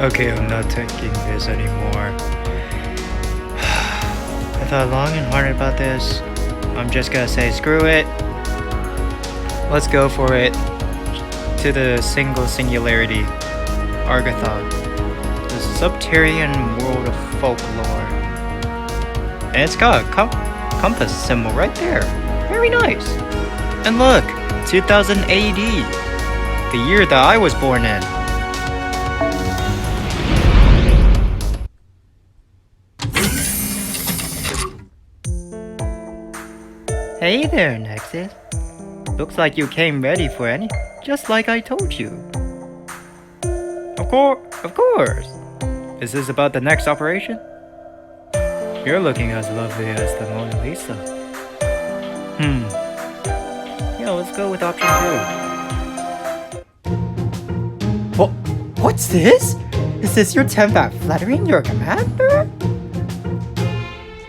Okay, I'm not taking this anymore. I thought long and hard about this. I'm just gonna say screw it. Let's go for it. To the single singularity. Agartha. The subterranean world of folklore. And it's got a compass symbol right there. Very nice. And look, 2000 AD. The year that I was born in. Hey there, Nex-oz. Looks like you came ready for any, just like I told you. Of course. Is this about the next operation? You're looking as lovely as the Mona Lisa. Yeah, let's go with option 2. What's this? Is this your attempt at flattering your commander?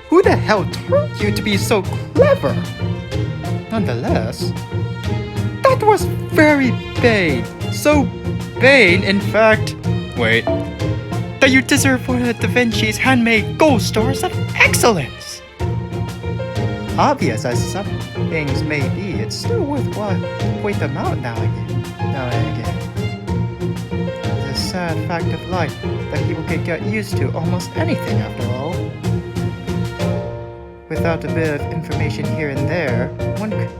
Who the hell told you to be so clever? Nonetheless, that was very vain. So vain, in fact, that you deserve one of Da Vinci's handmade gold stars of excellence. Obvious as some things may be, it's still worthwhile to point them out now and again. It's a sad fact of life that people can get used to almost anything after all. Without a bit of information here and there, one could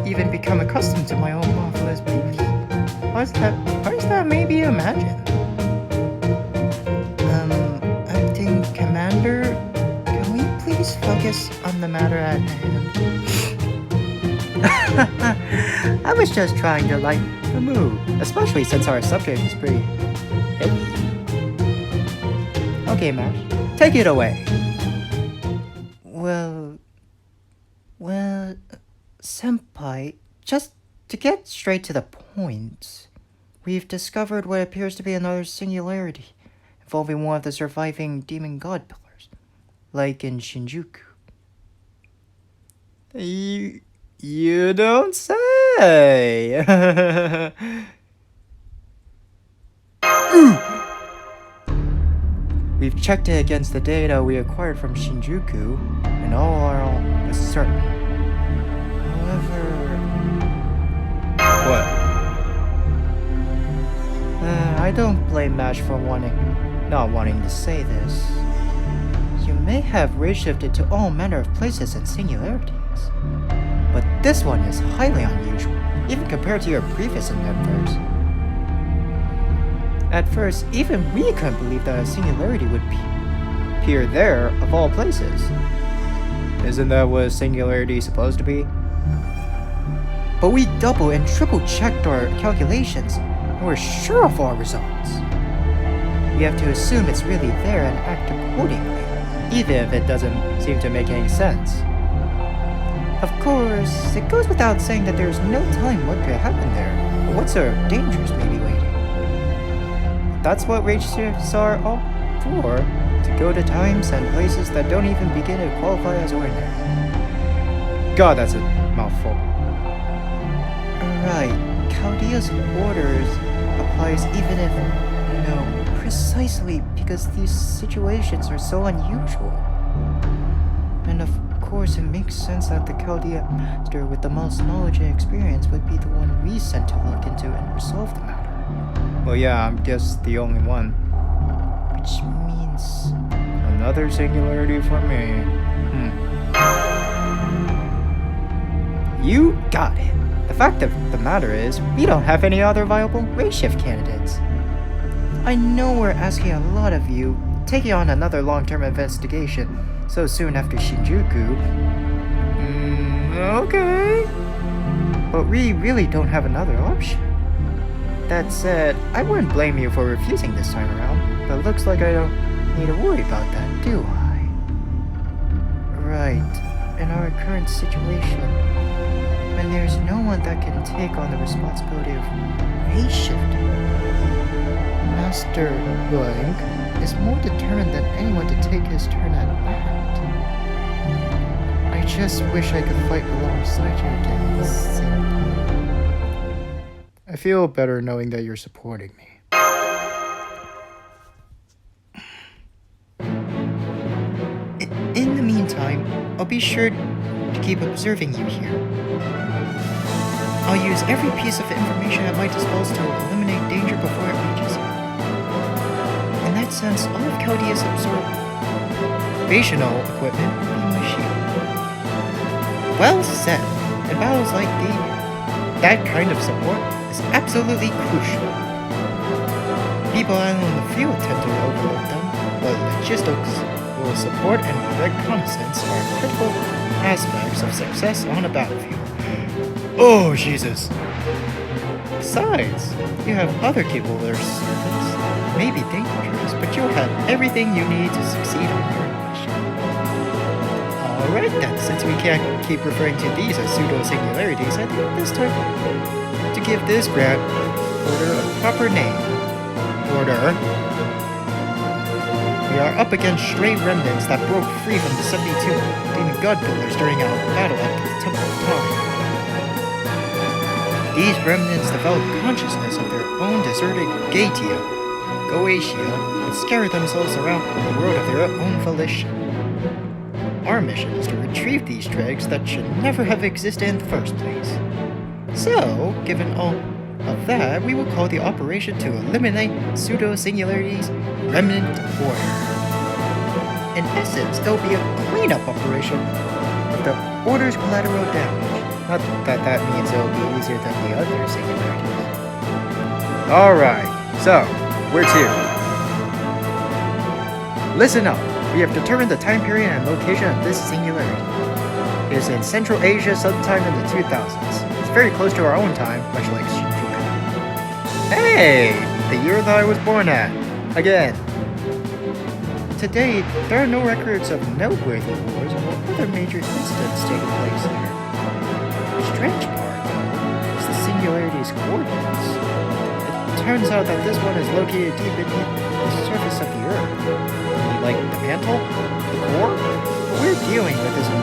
even become accustomed to my own marvelous beliefs. Why is that maybe imagine? Acting Commander, can we please focus on the matter at hand? I was just trying to lighten the mood, especially since our subject is pretty heavy. Okay, Mash, take it away. Well, Senpai, just to get straight to the point, we've discovered what appears to be another singularity, involving one of the surviving demon god pillars, like in Shinjuku. You don't say! We've checked it against the data we acquired from Shinjuku, and all is certain. However... What? I don't blame Mash for not wanting to say this. You may have rage-shifted to all manner of places and singularities, but this one is highly unusual, even compared to your previous endeavors. At first, even we couldn't believe that a singularity would appear there, of all places. Isn't that what a singularity is supposed to be? But we double and triple checked our calculations, and we're sure of our results. We have to assume it's really there and act accordingly, even if it doesn't seem to make any sense. Of course, it goes without saying that there's no telling what could happen there, or what sort of dangers may be waiting. That's what rage shifts are all for, to go to times and places that don't even begin to qualify as ordinary. God, that's a mouthful. Right, Chaldea's orders applies even if, precisely because these situations are so unusual. And of course it makes sense that the Chaldea master with the most knowledge and experience would be the one we sent to look into and resolve the matter. Well, yeah, I'm just the only one. Which means... another singularity for me. You got it. The fact of the matter is, we don't have any other viable race shift candidates. I know we're asking a lot of you, taking on another long-term investigation so soon after Shinjuku. Okay. But we really don't have another option. That said, I wouldn't blame you for refusing this time around, but it looks like I don't need to worry about that, do I? Right, in our current situation, when there's no one that can take on the responsibility of race shifting, Master Blank is more determined than anyone to take his turn at bat. I just wish I could fight alongside you again. I feel better knowing that you're supporting me. I'll be sure to keep observing you here. I'll use every piece of information at my disposal to eliminate danger before it reaches you. In that sense, all of Chaldea's observational equipment will be my shield. Well said. In battles like these, that kind of support is absolutely crucial. People out on the field tend to overlook them, but logistical support and reconnaissance are critical aspects of success on a battlefield. Oh, Jesus! Besides, you have other capable servants. May be dangerous, but you'll have everything you need to succeed on your mission. Alright then, since we can't keep referring to these as pseudo-singularities, I think it's time to give this grant order a proper name. Order. We are up against stray remnants that broke free from the 72 demon god pillars during our battle at the Temple of Time. These remnants developed consciousness of their own deserted Goetia, and scattered themselves around the world of their own volition. Our mission is to retrieve these dregs that should never have existed in the first place. So, given all of that, we will call the operation to eliminate pseudo-singularities Remnant Order. In essence, it'll be a cleanup operation of the Order's collateral damage. Not that means it'll be easier than the other singularities. Alright, so, where to? Listen up. We have determined the time period and location of this singularity. It is in Central Asia sometime in the 2000s. It's very close to our own time, much like Shinjuku. Hey! The year that I was born at. Again. To date, there are no records of noteworthy wars or other major incidents taking place here. The strange part, though, is the singularity's coordinates. It turns out that this one is located deep beneath the surface of the Earth. Like the mantle? The core? What we're dealing with is a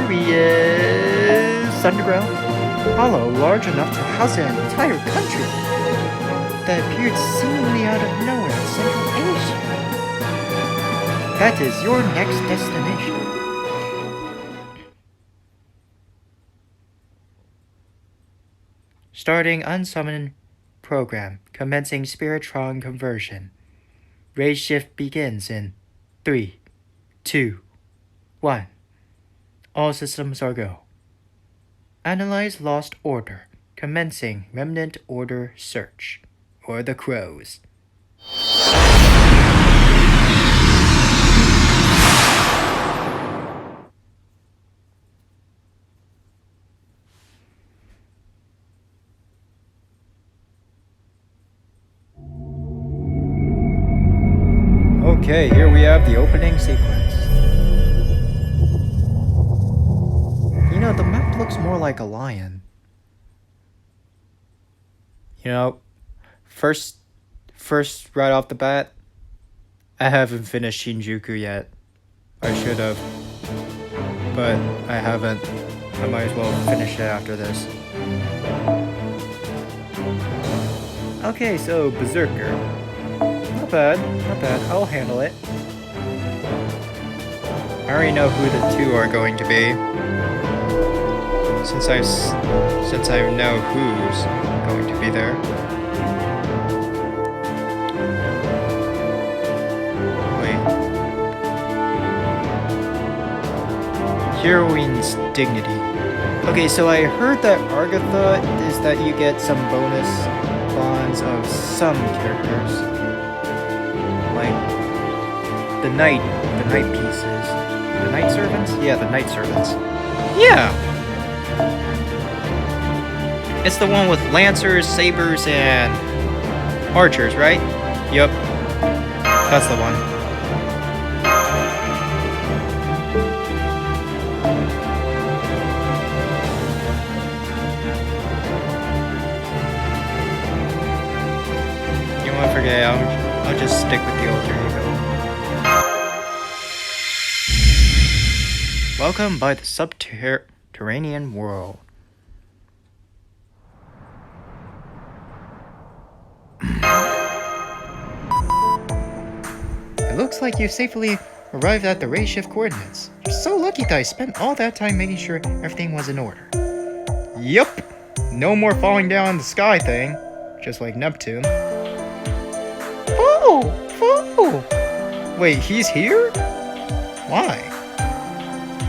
mysterious underground hollow large enough to house an entire country that appeared seemingly out of nowhere in Central Asia. That is your next destination. Starting unsummoned program. Commencing Spiritron conversion. Raise shift begins in 3, 2, 1. All systems are go. Analyze lost order. Commencing Remnant Order search. Or the Crows. Okay, here we have the opening sequence. You know, the map looks more like a lion. You know, first right off the bat, I haven't finished Shinjuku yet. I should have, but I haven't. I might as well finish it after this. Okay, so Berserker. Not bad. I'll handle it. I already know who the two are going to be. Since I know who's going to be there. Wait. Heroine's Dignity. Okay, so I heard that Agartha is that you get some bonus bonds of some characters. Like the knight pieces. The knight servants? Yeah, the knight servants. Yeah! It's the one with lancers, sabers, and archers, right? Yup. That's the one. You won't forget, I'll just stick with the alter ego. Welcome by the subterranean world. It looks like you safely arrived at the ray shift coordinates. You're so lucky that I spent all that time making sure everything was in order. Yup! No more falling down in the sky thing. Just like Neptune. Oh! Oh! Wait, he's here? Why?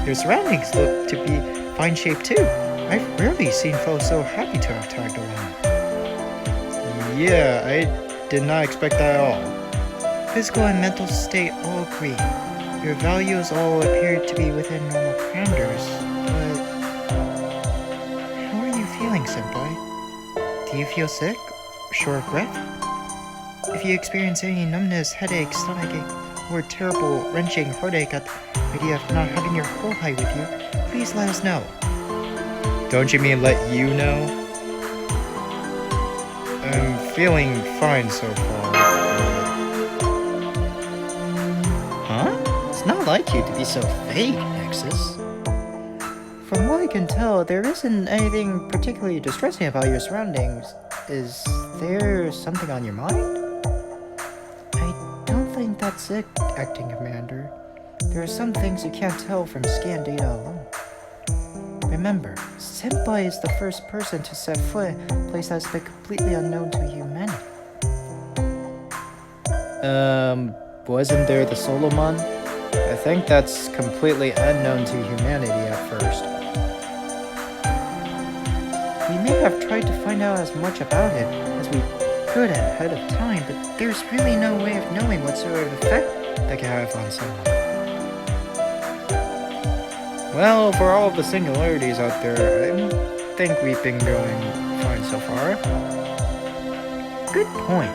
Your surroundings look to be fine shape too. I've rarely seen foes so happy to have tagged along. Yeah, I did not expect that at all. Physical and mental state all agree. Your values all appear to be within normal parameters, but... How are you feeling, Senpai? Do you feel sick? Short of breath? If you experience any numbness, headache, stomachache, or terrible wrenching heartache at the idea of not having your kohai with you, please let us know. Don't you mean let you know? I'm feeling fine so far. Huh? It's not like you to be so vague, Nexus. From what I can tell, there isn't anything particularly distressing about your surroundings. Is there something on your mind? I don't think that's it, Acting Commander. There are some things you can't tell from scan data alone. Remember, Senpai is the first person to set foot in a place that's been completely unknown to humanity. Wasn't there the Solomon? I think that's completely unknown to humanity at first. We may have tried to find out as much about it as we could ahead of time, but there's really no way of knowing what sort of effect that can have on someone. Well, for all of the singularities out there, I think we've been going fine so far. Good point.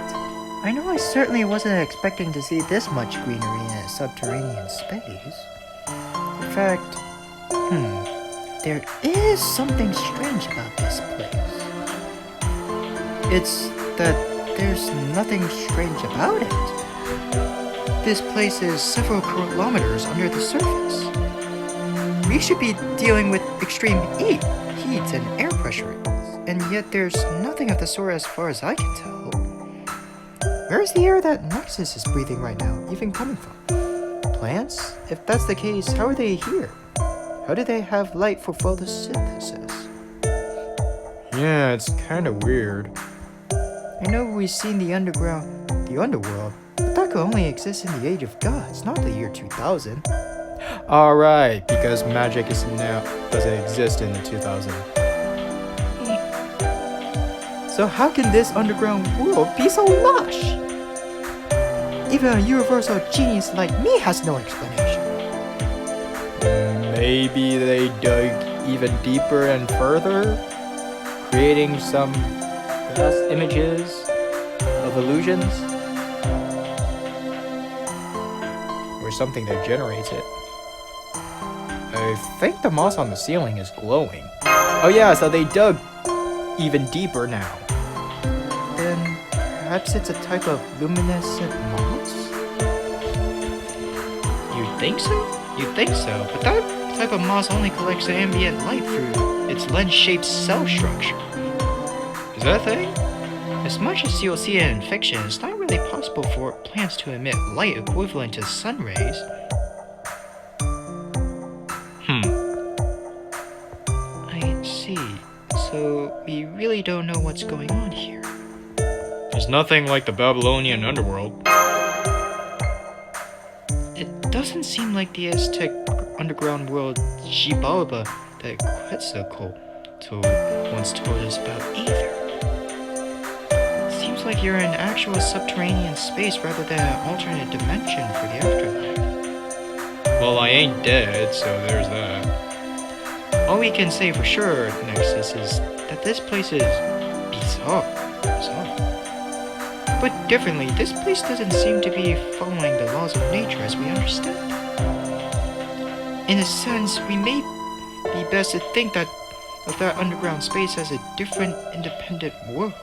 I know I certainly wasn't expecting to see this much greenery in a subterranean space. In fact, there is something strange about this place. It's that there's nothing strange about it. This place is several kilometers under the surface. We should be dealing with extreme heat and air pressure, and yet there's nothing of the sort as far as I can tell. Where is the air that Nexus is breathing right now even coming from? Plants? If that's the case, how are they here? How do they have light for photosynthesis? Yeah, it's kind of weird. I know we've seen the underworld, but that could only exist in the Age of Gods, not the year 2000. Alright, because magic doesn't exist in the 2000. So how can this underground world be so lush? Even a universal genius like me has no explanation. Maybe they dug even deeper and further, creating some vast images of illusions? Or something that generates it. I think the moss on the ceiling is glowing. Oh yeah, so they dug even deeper now. Then perhaps it's a type of luminescent moss? You'd think so? You'd think so, but that type of moss only collects ambient light through its lens-shaped cell structure. Is that a thing? As much as you'll see it in fiction, it's not really possible for plants to emit light equivalent to sun rays. I see. So we really don't know what's going on here. There's nothing like the Babylonian underworld. It doesn't seem like the Aztec underground world Xibalba that Quetzalcoatl once told us about either. Seems like you're in actual subterranean space rather than an alternate dimension for the afterlife. Well, I ain't dead, so there's that. All we can say for sure, Nexus, is that this place is bizarre. But differently, this place doesn't seem to be following the laws of nature as we understand. In a sense, we may be best to think of that underground space as a different, independent world.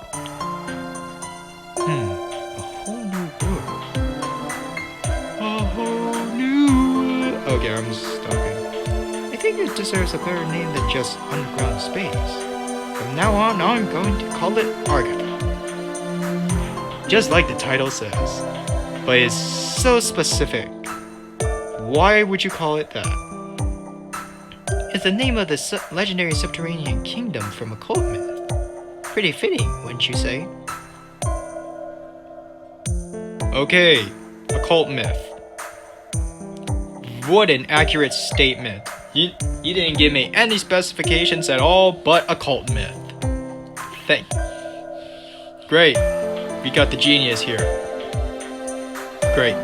A whole new world. A whole new... Okay, I'm stopping. I think it deserves a better name than just underground space. From now on, I'm going to call it Agartha. Just like the title says. But it's so specific. Why would you call it that? It's the name of the legendary subterranean kingdom from a cult myth. Pretty fitting, wouldn't you say? Okay, occult myth. What an accurate statement. You didn't give me any specifications at all, but occult myth. Great. We got the genius here. Great.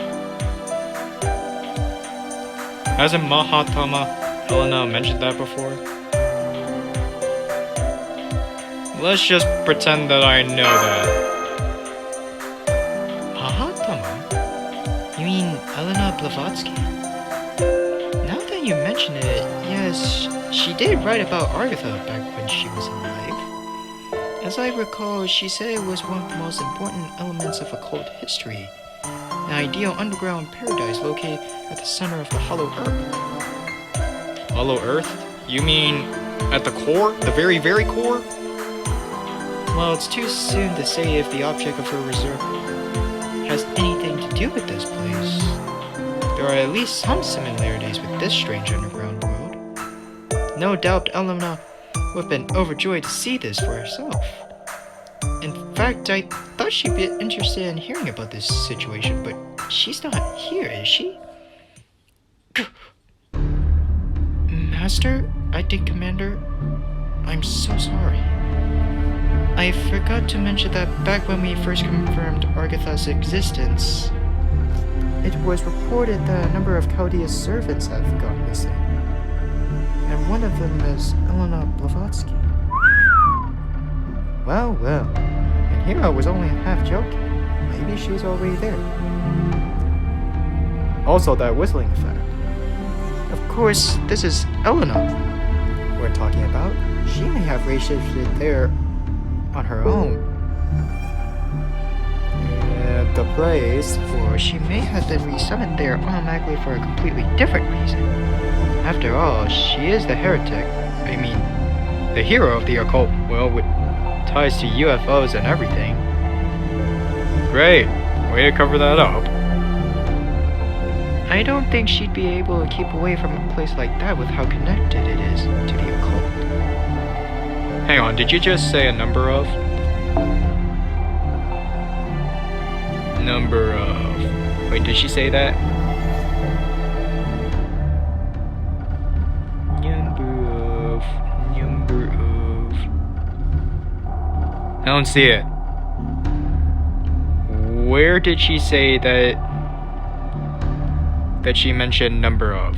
Hasn't Mahatma Elena mentioned that before? Let's just pretend that I know that. Mahatma? You mean Elena Blavatsky? Now that you mention it, yes, she did write about Agartha back when she was alive. As I recall, she said it was one of the most important elements of occult history. An ideal underground paradise located at the center of the Hollow Earth. Hollow Earth? You mean at the core? The very, very core? Well, it's too soon to say if the object of her research has anything to do with this place. There are at least some similarities with this strange underground world. No doubt Elena would have been overjoyed to see this for herself. In fact, I thought she'd be interested in hearing about this situation, but she's not here, is she? Master? I think, Commander, I'm so sorry. I forgot to mention that back when we first confirmed Agartha's existence, it was reported that a number of Chaldea's servants have gone missing. And one of them is Elena Blavatsky. Well, and here I was only half joking. Maybe she's already there. Also, that whistling effect. Of course, this is Elena we're talking about. She may have reshifted there on her own. And the place, or she may have been resummoned there automatically for a completely different reason. After all, she is the heretic, the hero of the occult, well, with ties to UFOs and everything. Great, way to cover that up. I don't think she'd be able to keep away from a place like that with how connected it is to the occult. Hang on, did you just say a number of? Number of... Wait, did she say that? Number of... I don't see it. Where did she say that she mentioned number of?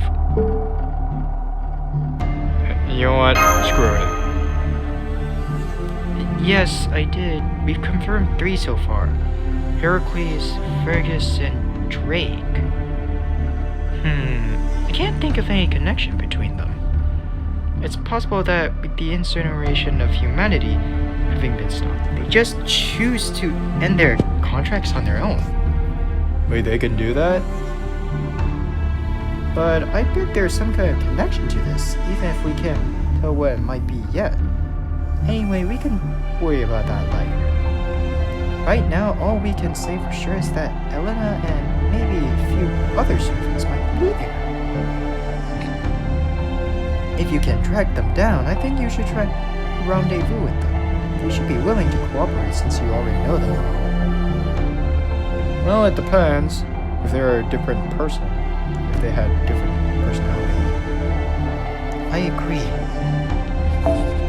You know what? Screw it. Yes, I did. We've confirmed 3 so far. Heracles, Fergus, and Drake. I can't think of any connection between them. It's possible that with the incineration of humanity having been stopped, they just choose to end their contracts on their own. Wait, they can do that? But I bet there's some kind of connection to this, even if we can't tell what it might be yet. Anyway, we can worry about that later. Right now, all we can say for sure is that Elena and maybe a few other servants might be there. If you can track them down, I think you should try to rendezvous with them. They should be willing to cooperate since you already know them. Well, it depends. If they're a different person. If they had different personality. I agree.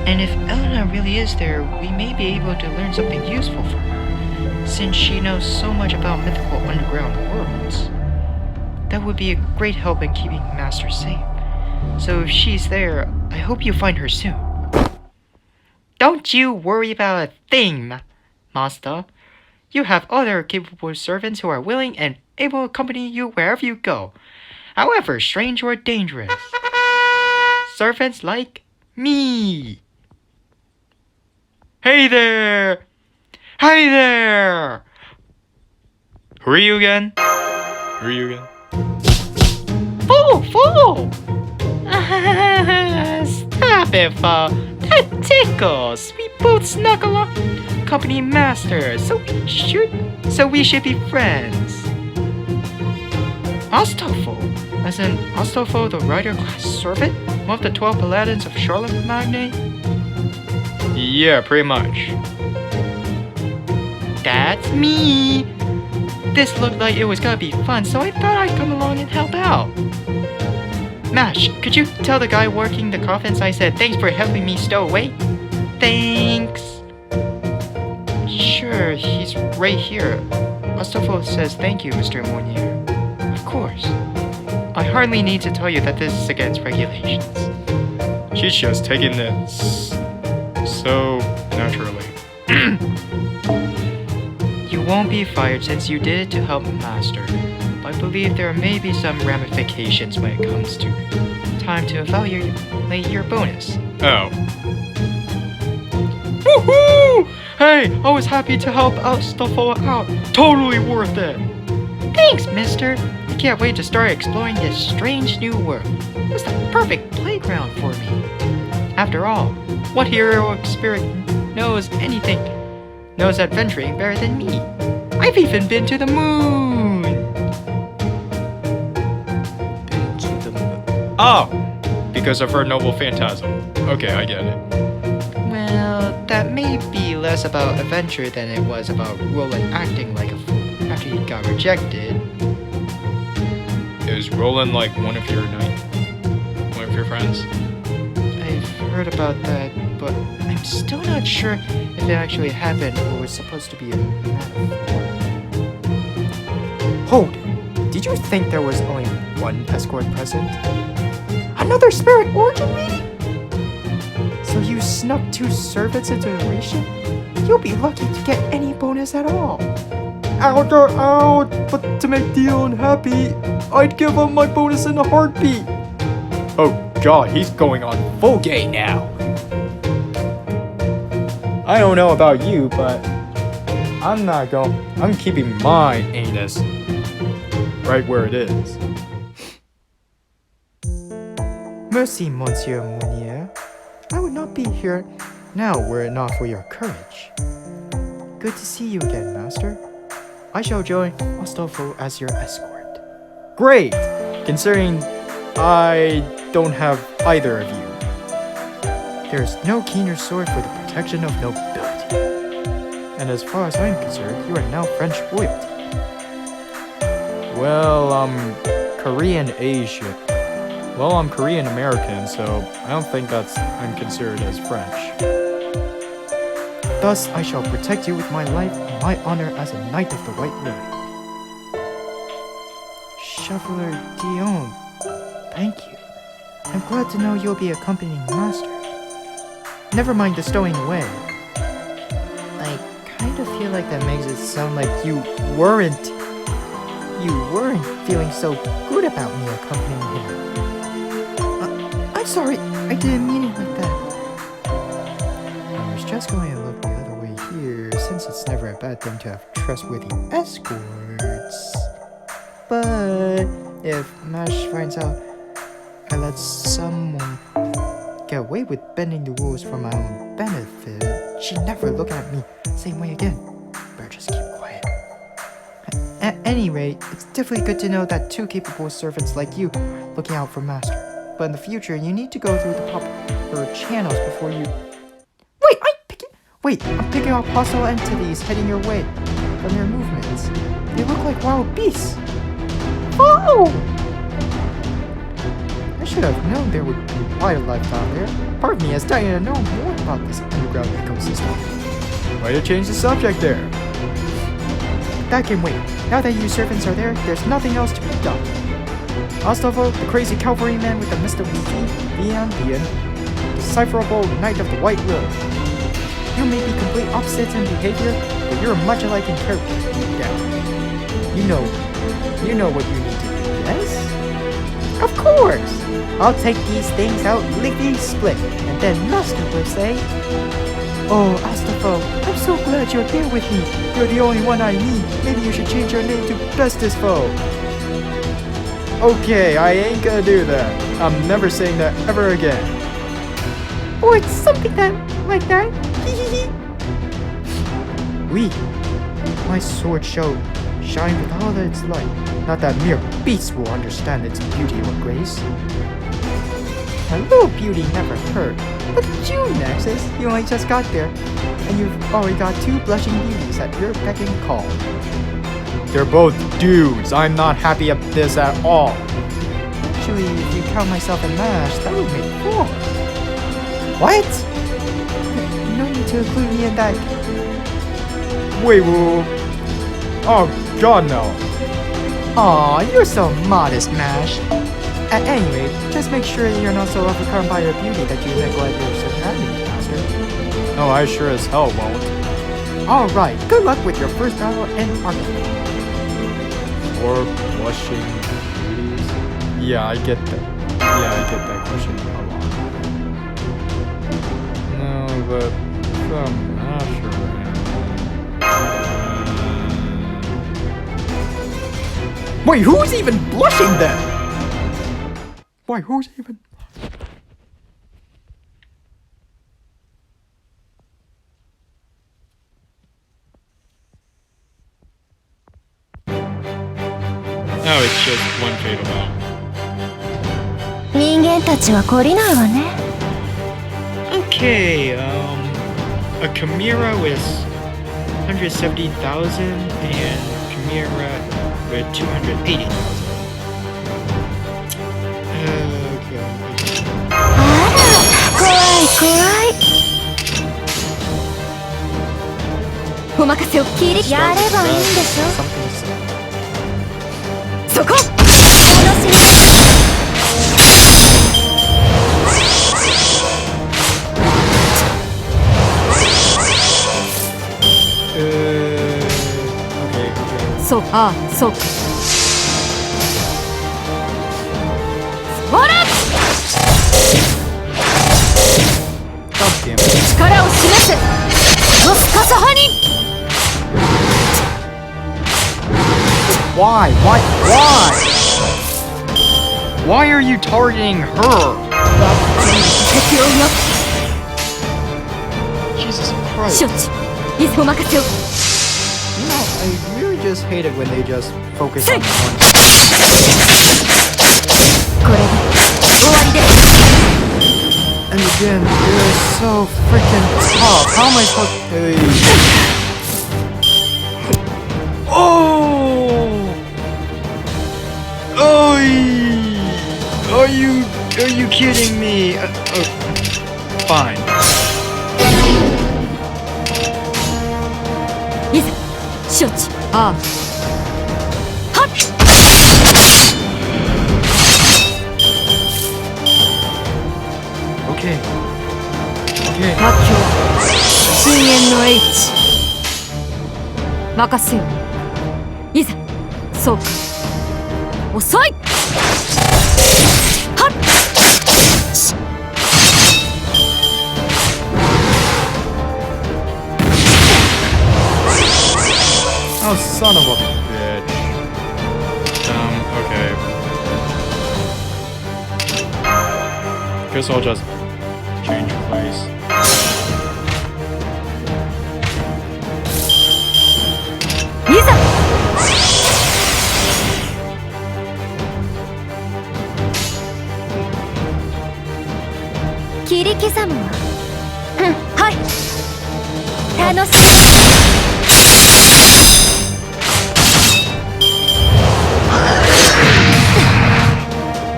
And if Elena really is there, we may be able to learn something useful from her, since she knows so much about mythical underground worlds. That would be a great help in keeping Master safe. So if she's there, I hope you find her soon. Don't you worry about a thing, Master. You have other capable servants who are willing and able to accompany you wherever you go, however strange or dangerous. Servants like me. Hey there! Hey there! Who are you again? Fool! Stop it, Fool. That tickles. We both snuggle up. Company master, so we should be friends. Master Fool. As in Astolfo the Rider class servant? One of the 12 paladins of Charlemagne? Yeah, pretty much. That's me! This looked like it was gonna be fun, so I thought I'd come along and help out. Mash, could you tell the guy working the coffins I said thanks for helping me stow away? Thanks! Sure, he's right here. Astolfo says thank you, Mr. Mournier. Of course. I hardly need to tell you that this is against regulations. She's just taking this so naturally. You won't be fired since you did it to help Master. But I believe there may be some ramifications when it comes to time to evaluate your bonus. Oh. Woohoo! Hey, I was happy to help Astolfo out. Totally worth it. Thanks, mister. I can't wait to start exploring this strange new world. It's the perfect playground for me. After all, what heroic spirit knows adventuring better than me? I've even been to the moon! Been to the moon. Oh! Because of her noble phantasm. Okay, I get it. Well, that may be less about adventure than it was about Roland acting like a fool after he got rejected. Is Roland like one of your friends? I've heard about that, but I'm still not sure if it actually happened or was supposed to be a metaphor. Hold it. Did you think there was only one escort present? Another spirit origin meeting? So you snuck 2 servants into the ration? You'll be lucky to get any bonus at all. Out or out, but to make Dion happy, I'd give him my bonus in a heartbeat. Oh god, he's going on full gay now. I don't know about you, but I'm keeping my anus right where it is. Merci, Monsieur Mournier. I would not be here now were it not for your courage. Good to see you again, Master. I shall join Astolfo as your escort. Great! Considering I don't have either of you. There is no keener sword for the protection of nobility. And as far as I'm concerned, you are now French royalty. Well, I'm Korean Asian. Well, I'm Korean American, so I don't think I'm considered as French. Thus, I shall protect you with my life and my honor as a Knight of the White Lily. Chevalier Dion, thank you. I'm glad to know you'll be accompanying Master. Never mind the stowing away. I kind of feel like that makes it sound like you weren't feeling so good about me accompanying him. I'm sorry, I didn't mean it like that. I was just going to look the other way here, since it's never a bad thing to have trustworthy escorts. But if Mash finds out I let someone get away with bending the rules for my own benefit, she'd never look at me the same way again. Better just keep quiet. At any rate, it's definitely good to know that 2 capable servants like you are looking out for Master. But in the future, you need to go through the proper channels before you... I'm picking up hostile entities heading your way from their movements. They look like wild beasts. Oh! I should have known there would be wildlife out there. Part of me is dying to know more about this underground ecosystem. Way to change the subject there. That can wait. Now that you servants are there, there's nothing else to be done. Astolfo, the crazy cavalryman with the mystical steed, the decipherable Knight of the White Lily. You may be complete opposites in behavior, but you're much alike in character, deep down. You know what you need to do, yes? Of course! I'll take these things out lickety-split, and then Master will say, "Oh, Astolfo, I'm so glad you're here with me. You're the only one I need. Maybe you should change your name to Bestest Foe." Okay, I ain't gonna do that. I'm never saying that ever again. Or it's something like that. Oui, my sword shall shine with all its light. Not that mere beasts will understand its beauty or grace. A little beauty never hurt. Look at you, Nexus. You only just got there, and you've already got 2 blushing beauties at your beck and call. They're both dudes. I'm not happy at this at all. Actually, if you count myself and Mash, that would make 4. What? No need to include me in that. Wait, whoa. Oh, God, no. Aw, you're so modest, Mash. At any rate, just make sure you're not so overcome by your beauty that you neglect your surroundings, Master. Oh, I sure as hell won't. Alright, good luck with your first battle in Agartha. Or blushing beauties? Yeah, I get that. Yeah, I get that question a lot. No, but the Masher. Wait, who's even blushing then? Wait, who's even... Oh, it's just one fatal battle. 人間たちは懲りないわね。 Okay, a Chimera with 170,000 and Chimera with 280,000. Okay. あら、怖い怖い。お任せを切りやればいいんでしょ。そこ。楽しみ。そう、ああ、そう。ほら。力を示せ。ロスカサハニ。Why? Why are you targeting her? Jesus Christ. 承知。いつお任せを。You know, I really just hate it when they just focus on one. これで終わりです。 And again, you're so freaking tough. How am I supposed to... Oh! Are you kidding me? Fine. いざ承知。ああ。はっ。Okay. 魔境深淵の H 任せよ。いざそうか。遅い。はっ。Oh, son of a bitch. Okay. Guess I'll just change place. Isa! 切り刻むわ。うん、はい。楽しい。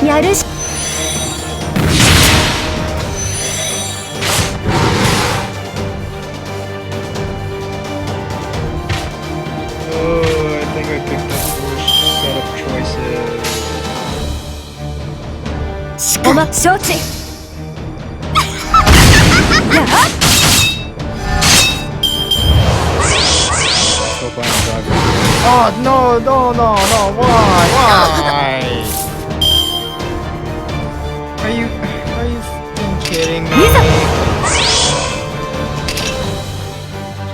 やるし。おま、承知。Oh no! Why? Are you fucking kidding me?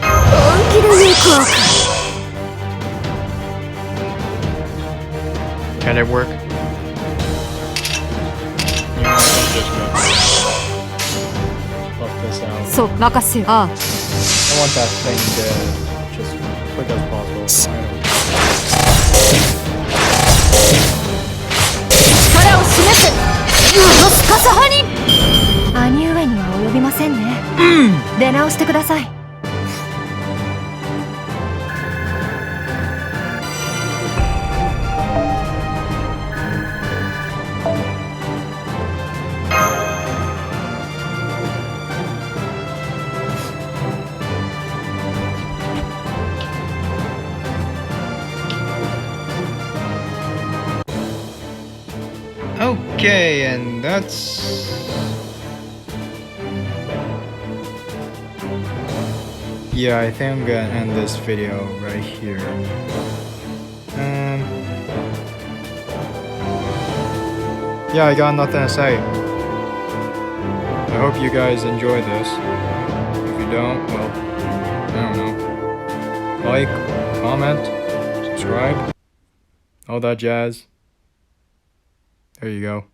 本気で行こうか。Can it work? Just go. Fuck this out. そう、任せよ。ああ。I want that thing dead. Just quick as possible. I don't 力を示す竜のスカサハに兄上には及びませんね、出直してください。Okay, and that's... Yeah, I think I'm gonna end this video right here. Yeah, I got nothing to say. I hope you guys enjoyed this. If you don't, well, I don't know. Like, comment, subscribe, all that jazz. There you go.